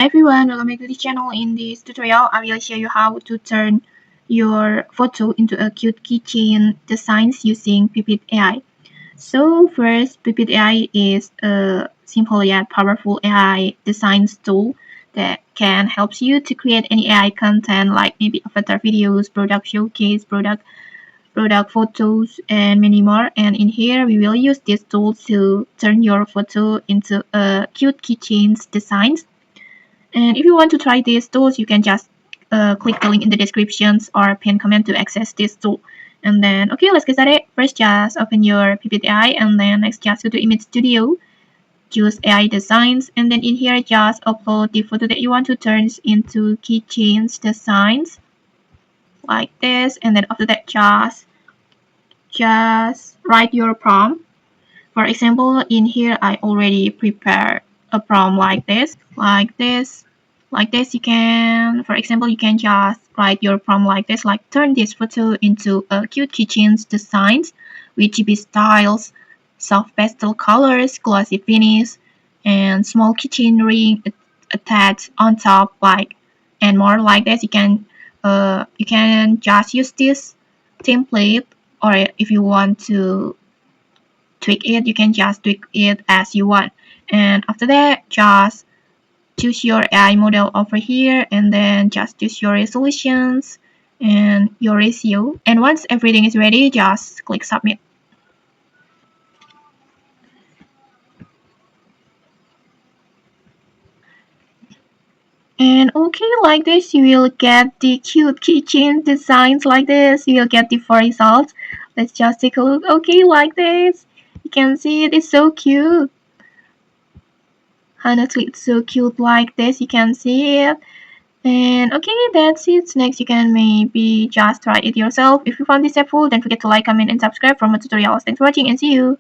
Everyone, welcome back to the channel. In this tutorial, I will show you how to turn your photo into a cute keychain designs using Pipid AI. So first, Pipid AI is a simple yet powerful AI design tool that can help you to create any AI content like maybe avatar videos, product showcase, product photos, and many more. And in here, we will use this tool to turn your photo into a cute keychains designs. And if you want to try these tools, you can just click the link in the descriptions or pin comment to access this tool. And then, okay, let's get started. First, just open your Pipid AI, and then next, just go to Image Studio, choose AI Designs, and then in here, just upload the photo that you want to turn into keychains designs, like this. And then after that, just write your prompt. For example, in here, I already prepared a prompt like this. You can, for example, you can just write your prompt like this, like turn this photo into a cute keychains designs with chibi styles, soft pastel colors, glossy finish, and small keychain ring attached on top, like, and more like this. You can just use this template, or if you want to tweak it, you can just tweak it as you want. And after that, just choose your AI model over here, and then just choose your resolutions and your ratio. And once everything is ready, just click submit. And okay, like this, you will get the cute keychain designs like this. You will get the 4 results. Let's just take a look. Okay, like this. You can see it is so cute. Honestly, it's so cute like this. You can see it. And okay, that's it. Next, you can maybe just try it yourself. If you found this helpful, don't forget to like, comment, and subscribe for more tutorials. Thanks for watching, and see you.